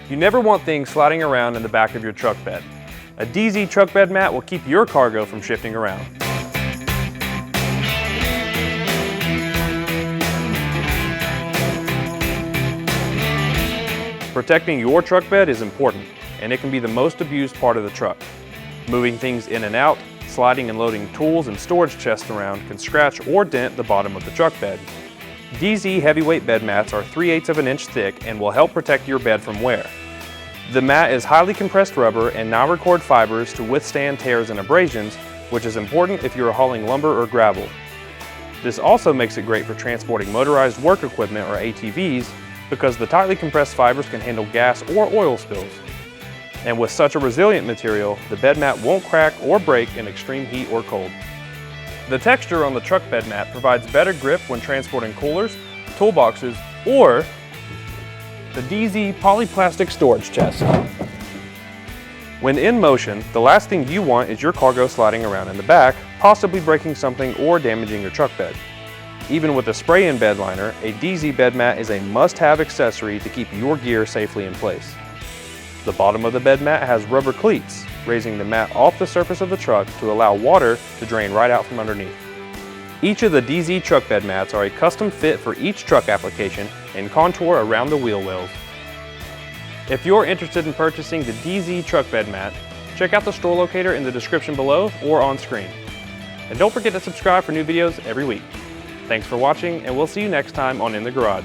You never want things sliding around in the back of your truck bed. A DeeZee truck bed mat will keep your cargo from shifting around. Protecting your truck bed is important, and it can be the most abused part of the truck. Moving things in and out, sliding and loading tools and storage chests around can scratch or dent the bottom of the truck bed. DeeZee heavyweight bed mats are 3/8 of an inch thick and will help protect your bed from wear. The mat is highly compressed rubber and non-record fibers to withstand tears and abrasions, which is important if you are hauling lumber or gravel. This also makes it great for transporting motorized work equipment or ATVs because the tightly compressed fibers can handle gas or oil spills. And with such a resilient material, the bed mat won't crack or break in extreme heat or cold. The texture on the truck bed mat provides better grip when transporting coolers, toolboxes, or the DeeZee polyplastic storage chest. When in motion, the last thing you want is your cargo sliding around in the back, possibly breaking something or damaging your truck bed. Even with a spray-in bed liner, a DeeZee bed mat is a must-have accessory to keep your gear safely in place. The bottom of the bed mat has rubber cleats, raising the mat off the surface of the truck to allow water to drain right out from underneath. Each of the DeeZee truck bed mats are a custom fit for each truck application and contour around the wheel wells. If you're interested in purchasing the DeeZee truck bed mat, check out the store locator in the description below or on screen. And don't forget to subscribe for new videos every week. Thanks for watching, and we'll see you next time on In the Garage.